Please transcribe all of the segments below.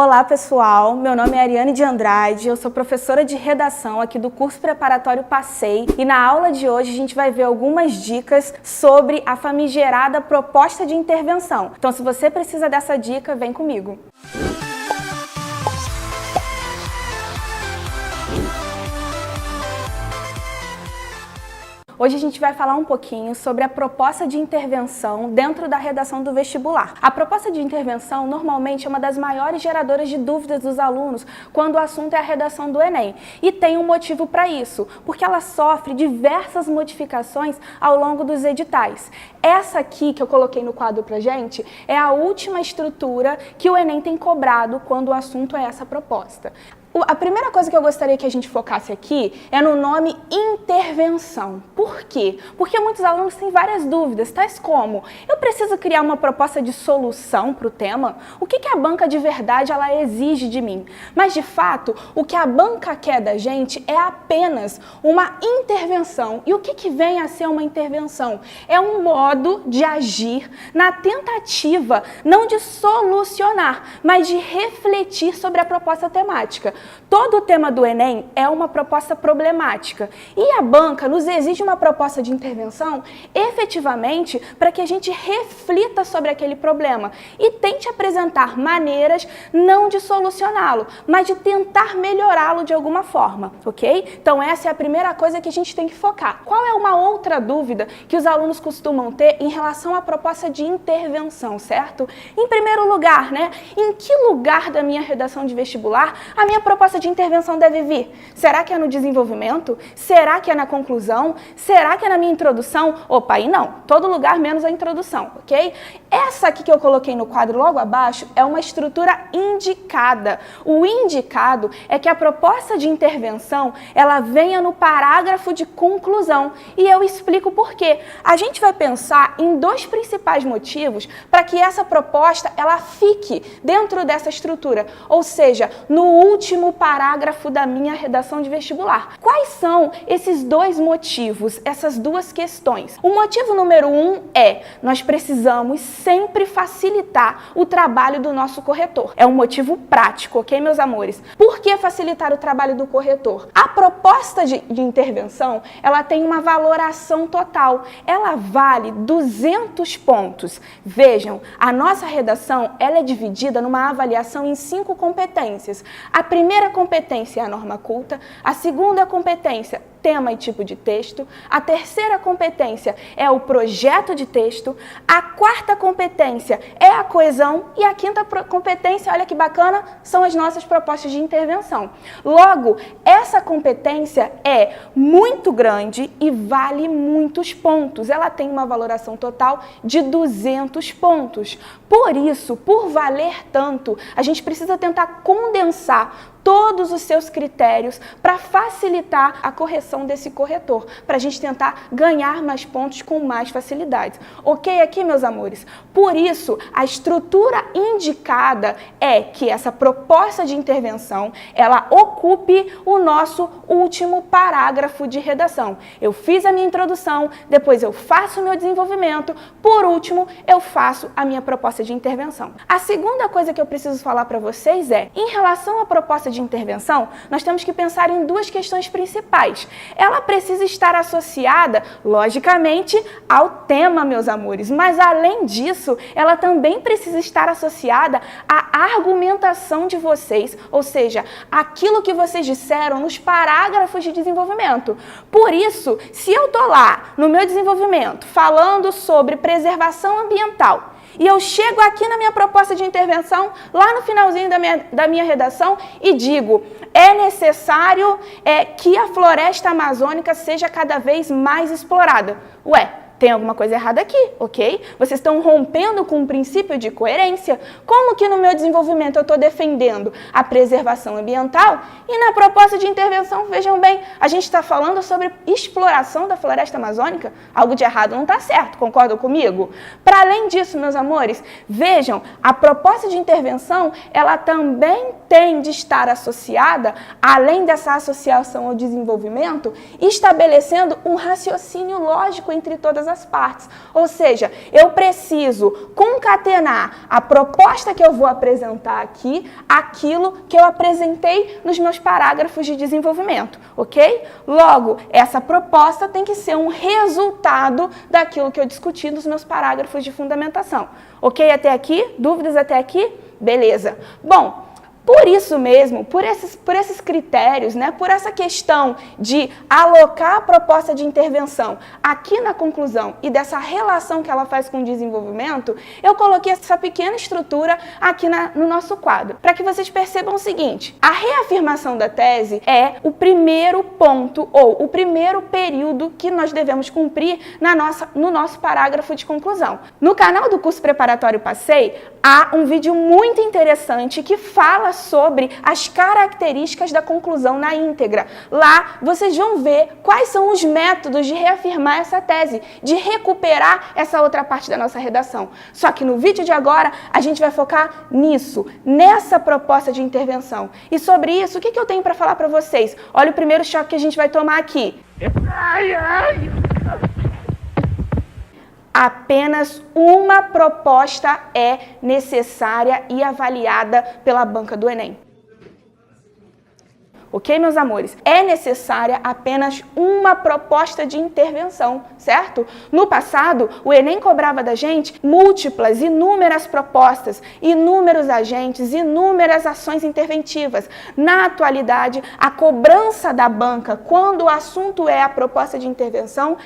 Olá pessoal, meu nome é Ariane de Andrade, eu sou professora de redação aqui do curso preparatório PASSEI e na aula de hoje a gente vai ver algumas dicas sobre a famigerada proposta de intervenção. Então se você precisa dessa dica, vem comigo. Hoje a gente vai falar um pouquinho sobre a proposta de intervenção dentro da redação do vestibular. A proposta de intervenção normalmente é uma das maiores geradoras de dúvidas dos alunos quando o assunto é a redação do Enem. E tem um motivo para isso, porque ela sofre diversas modificações ao longo dos editais. Essa aqui que eu coloquei no quadro pra gente é a última estrutura que o Enem tem cobrado quando o assunto é essa proposta. A primeira coisa que eu gostaria que a gente focasse aqui é no nome intervenção. Por quê? Porque muitos alunos têm várias dúvidas, tais como: eu preciso criar uma proposta de solução para o tema? O que a banca de verdade ela exige de mim? Mas de fato, o que a banca quer da gente é apenas uma intervenção. E o que vem a ser uma intervenção? É um modo de agir na tentativa não de solucionar, mas de refletir sobre a proposta temática. Todo o tema do Enem é uma proposta problemática e a banca nos exige uma proposta de intervenção efetivamente para que a gente reflita sobre aquele problema e tente apresentar maneiras não de solucioná-lo, mas de tentar melhorá-lo de alguma forma, ok? Então essa é a primeira coisa que a gente tem que focar. Qual é uma outra dúvida que os alunos costumam ter em relação à proposta de intervenção, certo? Em primeiro lugar, em que lugar da minha redação de vestibular a minha proposta de intervenção deve vir? Será que é no desenvolvimento? Será que é na conclusão? Será que é na minha introdução? Opa, aí não. Todo lugar menos a introdução, ok? Essa aqui que eu coloquei no quadro logo abaixo é uma estrutura indicada. O indicado é que a proposta de intervenção ela venha no parágrafo de conclusão. E eu explico por quê. A gente vai pensar em dois principais motivos para que essa proposta ela fique dentro dessa estrutura, ou seja, no último parágrafo da minha redação de vestibular. Quais são esses dois motivos, essas duas questões? O motivo número 1 é: nós precisamos sempre facilitar o trabalho do nosso corretor. É um motivo prático, ok, meus amores? Por que facilitar o trabalho do corretor? A proposta de intervenção, ela tem uma valoração total. Ela vale 200 pontos. Vejam, a nossa redação, ela é dividida numa avaliação em 5 competências. A primeira competência é a norma culta, a segunda competência, tema e tipo de texto, a terceira competência é o projeto de texto, a quarta competência é a coesão e a quinta competência, olha que bacana, são as nossas propostas de intervenção. Logo, essa competência é muito grande e vale muitos pontos. Ela tem uma valoração total de 200 pontos. Por isso, por valer tanto, a gente precisa tentar condensar todos os seus critérios para facilitar a correção desse corretor, para a gente tentar ganhar mais pontos com mais facilidade. Ok aqui, meus amores? Por isso, a estrutura indicada é que essa proposta de intervenção, ela ocupe o nosso último parágrafo de redação. Eu fiz a minha introdução, depois eu faço o meu desenvolvimento, por último, eu faço a minha proposta de intervenção. A segunda coisa que eu preciso falar para vocês é, em relação à proposta de intervenção, nós temos que pensar em duas questões principais. Ela precisa estar associada, logicamente, ao tema, meus amores, mas além disso, ela também precisa estar associada à argumentação de vocês, ou seja, aquilo que vocês disseram nos parágrafos de desenvolvimento. Por isso, se eu tô lá no meu desenvolvimento falando sobre preservação ambiental, e eu chego aqui na minha proposta de intervenção, lá no finalzinho da minha redação, e digo: é necessário que a floresta amazônica seja cada vez mais explorada. Ué, tem alguma coisa errada aqui, ok? Vocês estão rompendo com o princípio de coerência. Como que no meu desenvolvimento eu estou defendendo a preservação ambiental e na proposta de intervenção, vejam bem, a gente está falando sobre exploração da floresta amazônica? Algo de errado não está certo, concordam comigo? Para além disso, meus amores, vejam, a proposta de intervenção, ela também tem de estar associada, além dessa associação ao desenvolvimento, estabelecendo um raciocínio lógico entre todas as partes. Ou seja, eu preciso concatenar a proposta que eu vou apresentar aqui, aquilo que eu apresentei nos meus parágrafos de desenvolvimento, ok? Logo, essa proposta tem que ser um resultado daquilo que eu discuti nos meus parágrafos de fundamentação. Ok até aqui? Dúvidas até aqui? Beleza. Bom, por isso mesmo, por esses critérios, né, por essa questão de alocar a proposta de intervenção aqui na conclusão e dessa relação que ela faz com o desenvolvimento, eu coloquei essa pequena estrutura aqui no nosso quadro, para que vocês percebam o seguinte: a reafirmação da tese é o primeiro ponto ou o primeiro período que nós devemos cumprir no nosso parágrafo de conclusão. No canal do curso preparatório Passei, há um vídeo muito interessante que fala sobre as características da conclusão na íntegra. Lá vocês vão ver quais são os métodos de reafirmar essa tese, de recuperar essa outra parte da nossa redação. Só que no vídeo de agora a gente vai focar nisso, nessa proposta de intervenção. E sobre isso, o que eu tenho para falar para vocês? Olha o primeiro choque que a gente vai tomar aqui. Apenas uma proposta é necessária e avaliada pela banca do Enem. Ok, meus amores? É necessária apenas uma proposta de intervenção, certo? No passado, o Enem cobrava da gente múltiplas, inúmeras propostas, inúmeros agentes, inúmeras ações interventivas. Na atualidade, a cobrança da banca, quando o assunto é a proposta de intervenção,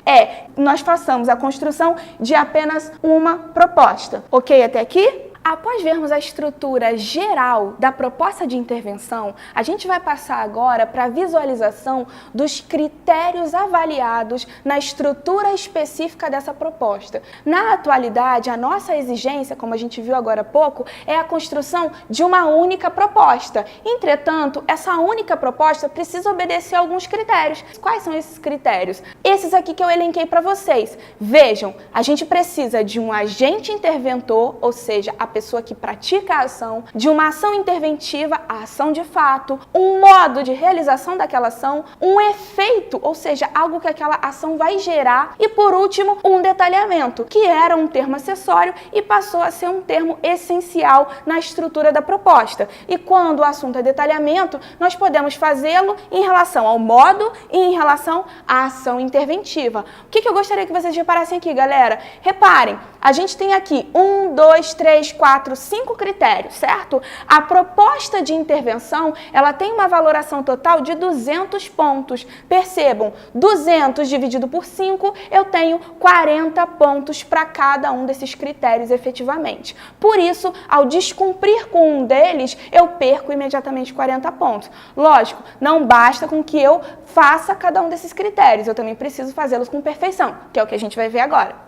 nós façamos a construção de apenas uma proposta. Ok até aqui? Após vermos a estrutura geral da proposta de intervenção, a gente vai passar agora para a visualização dos critérios avaliados na estrutura específica dessa proposta. Na atualidade, a nossa exigência, como a gente viu agora há pouco, é a construção de uma única proposta. Entretanto, essa única proposta precisa obedecer a alguns critérios. Quais são esses critérios? Esses aqui que eu elenquei para vocês. Vejam, a gente precisa de um agente interventor, ou seja, a pessoa que pratica a ação, de uma ação interventiva, a ação de fato, um modo de realização daquela ação, um efeito, ou seja, algo que aquela ação vai gerar, e por último, um detalhamento, que era um termo acessório e passou a ser um termo essencial na estrutura da proposta. E quando o assunto é detalhamento, nós podemos fazê-lo em relação ao modo e em relação à ação interventiva. O que eu gostaria que vocês reparassem aqui, galera? Reparem, a gente tem aqui 1, 2, 3, 4, 5 critérios, certo? A proposta de intervenção, ela tem uma valoração total de 200 pontos. Percebam, 200 dividido por 5, eu tenho 40 pontos para cada um desses critérios efetivamente. Por isso, ao descumprir com um deles, eu perco imediatamente 40 pontos. Lógico, não basta com que eu faça cada um desses critérios, eu também preciso fazê-los com perfeição, que é o que a gente vai ver agora.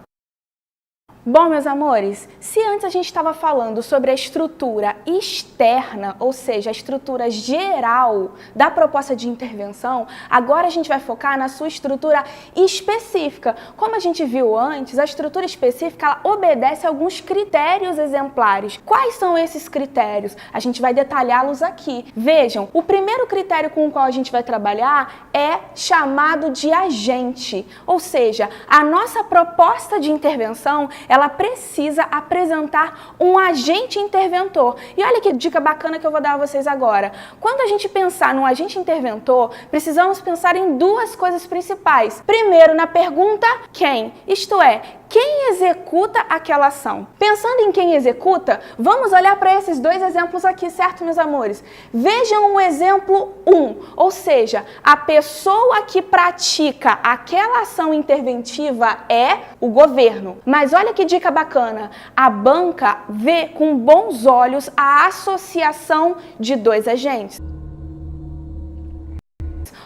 Bom, meus amores, se antes a gente estava falando sobre a estrutura externa, ou seja, a estrutura geral da proposta de intervenção, agora a gente vai focar na sua estrutura específica. Como a gente viu antes, a estrutura específica ela obedece a alguns critérios exemplares. Quais são esses critérios? A gente vai detalhá-los aqui. Vejam, o primeiro critério com o qual a gente vai trabalhar é chamado de agente, ou seja, a nossa proposta de intervenção ela precisa apresentar um agente interventor. E olha que dica bacana que eu vou dar a vocês agora. Quando a gente pensar num agente interventor, precisamos pensar em duas coisas principais. Primeiro, na pergunta quem, isto é, quem executa aquela ação? Pensando em quem executa, vamos olhar para esses dois exemplos aqui, certo, meus amores? Vejam o exemplo 1, ou seja, a pessoa que pratica aquela ação interventiva é o governo. Mas olha que dica bacana, a banca vê com bons olhos a associação de dois agentes.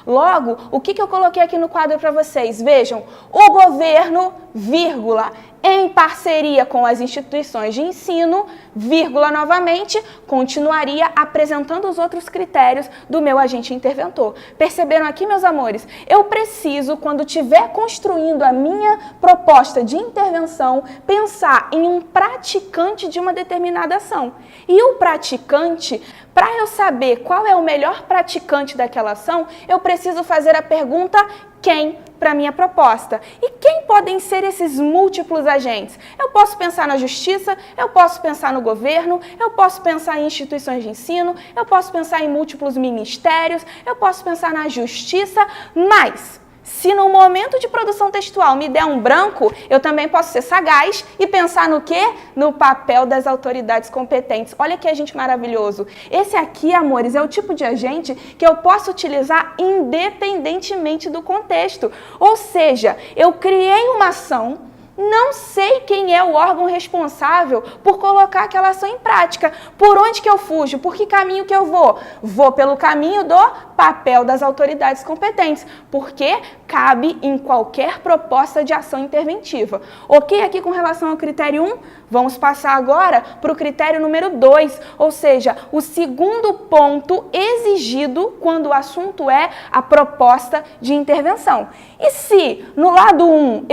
Logo, o que eu coloquei aqui no quadro para vocês? Vejam, o governo, vírgula, em parceria com as instituições de ensino, vírgula, novamente, continuaria apresentando os outros critérios do meu agente interventor. Perceberam aqui, meus amores? Eu preciso, quando estiver construindo a minha proposta de intervenção, pensar em um praticante de uma determinada ação. E o praticante, para eu saber qual é o melhor praticante daquela ação, eu preciso fazer a pergunta quem para minha proposta. E quem podem ser esses múltiplos agentes? Eu posso pensar na justiça, eu posso pensar no governo, eu posso pensar em instituições de ensino, eu posso pensar em múltiplos ministérios, eu posso pensar na justiça, mas se no momento de produção textual me der um branco, eu também posso ser sagaz e pensar no quê? No papel das autoridades competentes. Olha que agente maravilhoso. Esse aqui, amores, é o tipo de agente que eu posso utilizar independentemente do contexto. Ou seja, eu criei uma ação, não sei quem é o órgão responsável por colocar aquela ação em prática. Por onde que eu fujo? Por que caminho que eu vou? Vou pelo caminho do papel das autoridades competentes, porque cabe em qualquer proposta de ação interventiva. Ok aqui com relação ao critério 1? Vamos passar agora para o critério número 2, ou seja, o segundo ponto exigido quando o assunto é a proposta de intervenção. E se no lado 1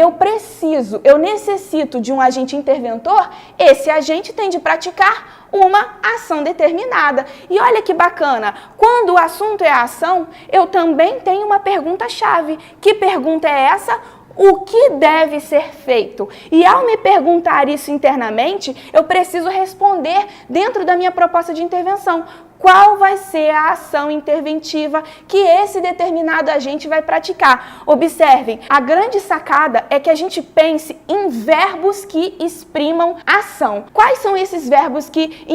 eu necessito de um agente interventor, esse agente tem de praticar uma ação determinada. E olha que bacana, quando o assunto é a ação, eu também tenho uma pergunta-chave. Que pergunta é essa? O que deve ser feito? E ao me perguntar isso internamente, eu preciso responder dentro da minha proposta de intervenção. Qual vai ser a ação interventiva que esse determinado agente vai praticar? Observem, a grande sacada é que a gente pense em verbos que exprimam ação. Quais são esses verbos que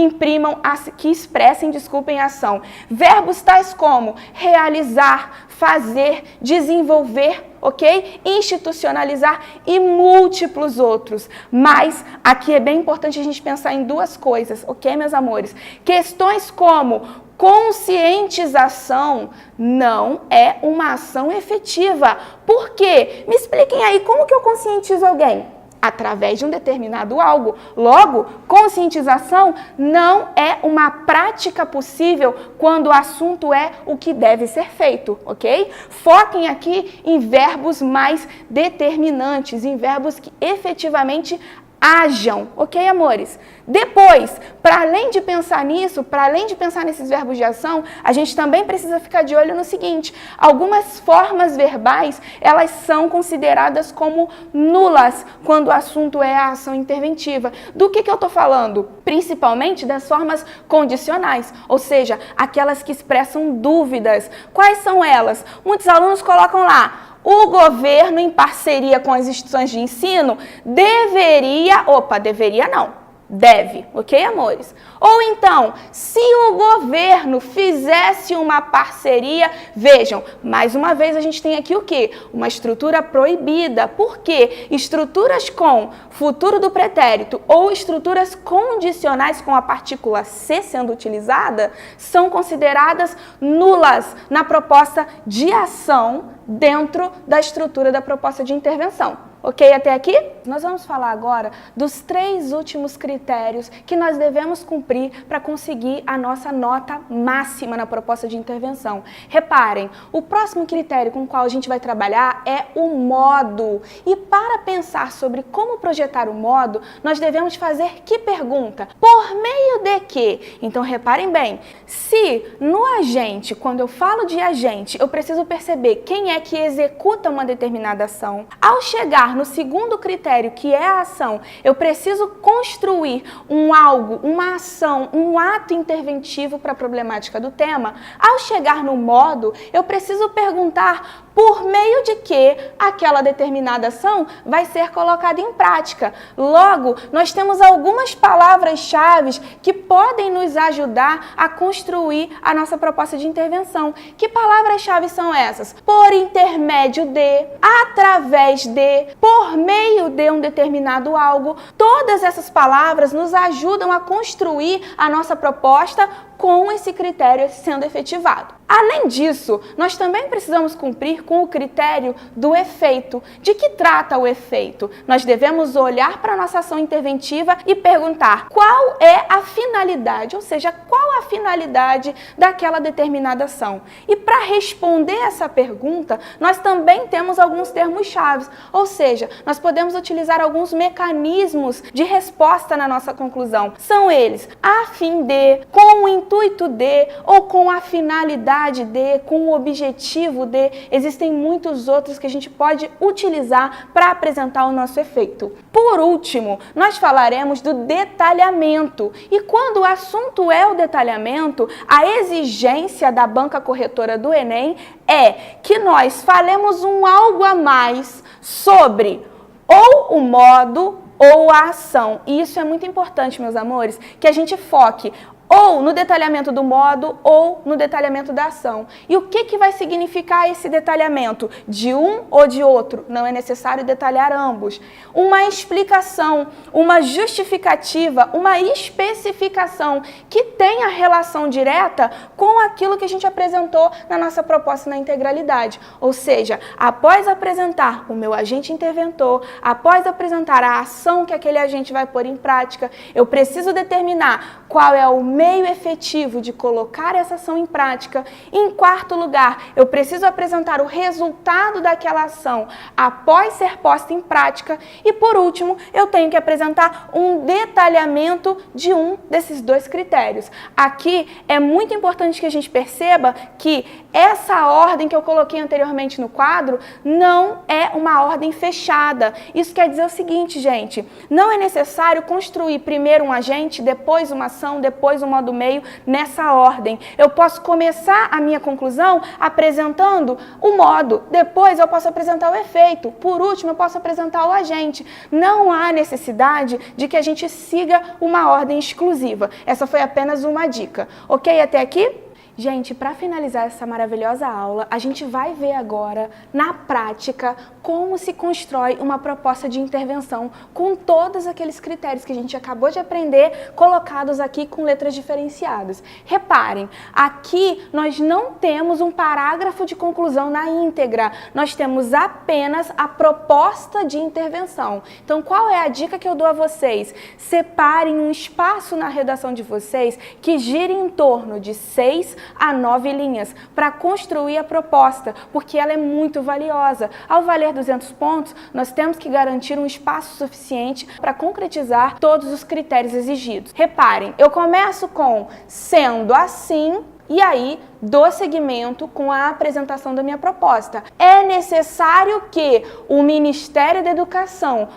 expressem ação? Verbos tais como realizar, fazer, desenvolver, ok? Institucionalizar e múltiplos outros. Mas aqui é bem importante a gente pensar em duas coisas, ok, meus amores? Questões como conscientização não é uma ação efetiva. Por quê? Me expliquem aí, como que eu conscientizo alguém? Através de um determinado algo. Logo, conscientização não é uma prática possível quando o assunto é o que deve ser feito, ok? Foquem aqui em verbos mais determinantes, em verbos que efetivamente ajam, ok, amores? Depois, para além de pensar nisso, para além de pensar nesses verbos de ação, a gente também precisa ficar de olho no seguinte: algumas formas verbais, elas são consideradas como nulas quando o assunto é a ação interventiva. Do que eu estou falando? Principalmente das formas condicionais, ou seja, aquelas que expressam dúvidas. Quais são elas? Muitos alunos colocam lá: o governo, em parceria com as instituições de ensino, deveria não, deve, ok, amores? Ou então, se o governo fizesse uma parceria, vejam, mais uma vez a gente tem aqui o quê? Uma estrutura proibida. Por quê? Estruturas com futuro do pretérito ou estruturas condicionais com a partícula C sendo utilizada são consideradas nulas na proposta de ação dentro da estrutura da proposta de intervenção. Ok até aqui? Nós vamos falar agora dos 3 últimos critérios que nós devemos cumprir para conseguir a nossa nota máxima na proposta de intervenção. Reparem, o próximo critério com o qual a gente vai trabalhar é o modo. E para pensar sobre como projetar o modo, nós devemos fazer que pergunta? Por meio de quê? Então reparem bem, se no agente, quando eu falo de agente, eu preciso perceber quem é que executa uma determinada ação, ao chegar no segundo critério, que é a ação, eu preciso construir uma ação, um ato interventivo para a problemática do tema. Ao chegar no modo, eu preciso perguntar por meio de que aquela determinada ação vai ser colocada em prática. Logo, nós temos algumas palavras-chave que podem nos ajudar a construir a nossa proposta de intervenção. Que palavras-chave são essas? Por intermédio de, através de, por meio de um determinado algo. Todas essas palavras nos ajudam a construir a nossa proposta com esse critério sendo efetivado. Além disso, nós também precisamos cumprir com o critério do efeito. De que trata o efeito? Nós devemos olhar para a nossa ação interventiva e perguntar qual é a finalidade, ou seja, qual a finalidade daquela determinada ação. E para responder essa pergunta, nós também temos alguns termos-chave, ou seja, nós podemos utilizar alguns mecanismos de resposta na nossa conclusão. São eles: a fim de, com o intuito intuito de, ou com a finalidade de, com o objetivo de. Existem muitos outros que a gente pode utilizar para apresentar o nosso efeito. Por último, nós falaremos do detalhamento. E quando o assunto é o detalhamento, a exigência da banca corretora do Enem é que nós falemos algo a mais sobre ou o modo ou a ação. E isso é muito importante, meus amores, que a gente foque ou no detalhamento do modo ou no detalhamento da ação. E o que vai significar esse detalhamento? De um ou de outro? Não é necessário detalhar ambos. Uma explicação, uma justificativa, uma especificação que tenha relação direta com aquilo que a gente apresentou na nossa proposta na integralidade. Ou seja, após apresentar o meu agente interventor, após apresentar a ação que aquele agente vai pôr em prática, eu preciso determinar qual é o meio efetivo de colocar essa ação em prática. Em quarto lugar, eu preciso apresentar o resultado daquela ação após ser posta em prática. E por último, eu tenho que apresentar um detalhamento de um desses dois critérios. Aqui é muito importante que a gente perceba que essa ordem que eu coloquei anteriormente no quadro não é uma ordem fechada. Isso quer dizer o seguinte, gente, não é necessário construir primeiro um agente, depois uma ação, depois um modo meio, nessa ordem. Eu posso começar a minha conclusão apresentando o modo, depois eu posso apresentar o efeito, por último eu posso apresentar o agente. Não há necessidade de que a gente siga uma ordem exclusiva. Essa foi apenas uma dica. Ok até aqui? Gente, para finalizar essa maravilhosa aula, a gente vai ver agora, na prática, como se constrói uma proposta de intervenção com todos aqueles critérios que a gente acabou de aprender, colocados aqui com letras diferenciadas. Reparem, aqui nós não temos um parágrafo de conclusão na íntegra, nós temos apenas a proposta de intervenção. Então, qual é a dica que eu dou a vocês? Separem um espaço na redação de vocês que gire em torno de 6 a 9 linhas para construir a proposta, porque ela é muito valiosa. Ao valer 200 pontos, nós temos que garantir um espaço suficiente para concretizar todos os critérios exigidos. Reparem, eu começo com sendo assim, e aí dou seguimento com a apresentação da minha proposta. É necessário que o Ministério da Educação,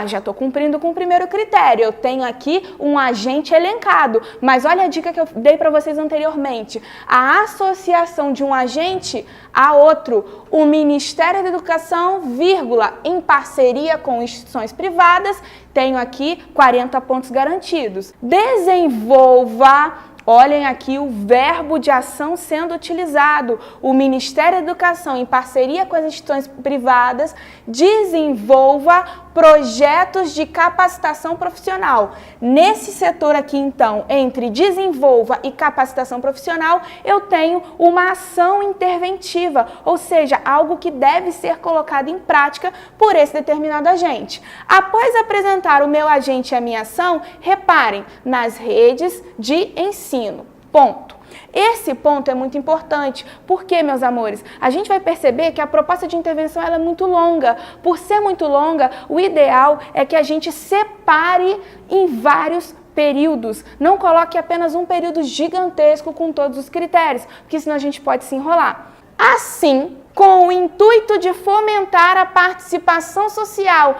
já estou cumprindo com o primeiro critério, eu tenho aqui um agente elencado, mas olha a dica que eu dei para vocês anteriormente, a associação de um agente a outro, o Ministério da Educação, vírgula, em parceria com instituições privadas, tenho aqui 40 pontos garantidos. Desenvolva. Olhem aqui o verbo de ação sendo utilizado. O Ministério da Educação, em parceria com as instituições privadas, desenvolva projetos de capacitação profissional. Nesse setor aqui, então, entre desenvolva e capacitação profissional, eu tenho uma ação interventiva, ou seja, algo que deve ser colocado em prática por esse determinado agente. Após apresentar o meu agente e a minha ação, reparem nas redes de ensino. Ponto. Esse ponto é muito importante, porque, meus amores, a gente vai perceber que a proposta de intervenção ela é muito longa. Por ser muito longa, o ideal é que a gente separe em vários períodos. Não coloque apenas um período gigantesco com todos os critérios, porque senão a gente pode se enrolar. Assim, com o intuito de fomentar a participação social.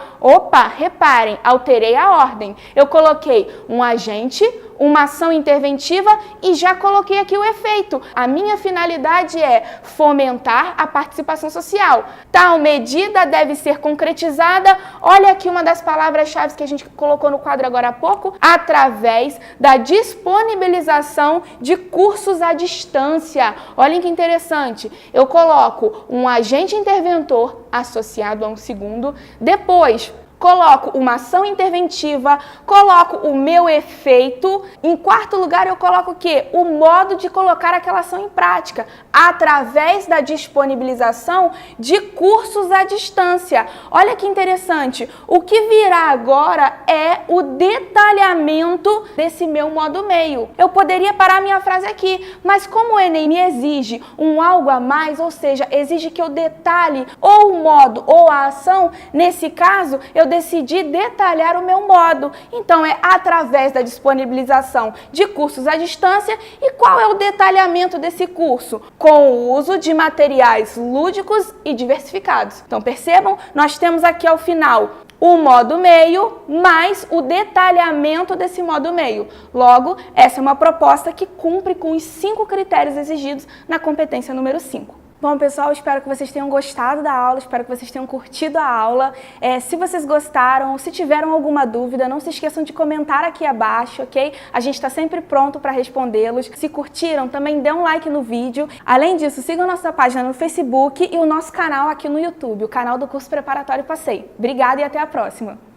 Reparem, alterei a ordem. Eu coloquei um agente, uma ação interventiva e já coloquei aqui o efeito. A minha finalidade é fomentar a participação social. Tal medida deve ser concretizada, olha aqui uma das palavras-chave que a gente colocou no quadro agora há pouco, através da disponibilização de cursos à distância. Olhem que interessante, eu coloco um agente interventor associado a um segundo, depois coloco uma ação interventiva, coloco o meu efeito. Em quarto lugar, eu coloco o quê? O modo de colocar aquela ação em prática, através da disponibilização de cursos à distância. Olha que interessante, o que virá agora é o detalhamento desse meu modo meio. Eu poderia parar minha frase aqui, mas como o Enem me exige um algo a mais, ou seja, exige que eu detalhe ou o modo ou a ação, nesse caso, eu decidi detalhar o meu modo. Então, é através da disponibilização de cursos à distância. E qual é o detalhamento desse curso? Com o uso de materiais lúdicos e diversificados. Então, percebam, nós temos aqui ao final o modo meio mais o detalhamento desse modo meio. Logo, essa é uma proposta que cumpre com os 5 critérios exigidos na competência número 5. Bom, pessoal, espero que vocês tenham gostado da aula, espero que vocês tenham curtido a aula. Se vocês gostaram, se tiveram alguma dúvida, não se esqueçam de comentar aqui abaixo, ok? A gente está sempre pronto para respondê-los. Se curtiram, também dê um like no vídeo. Além disso, sigam nossa página no Facebook e o nosso canal aqui no YouTube, o canal do curso Preparatório Passei. Obrigada e até a próxima!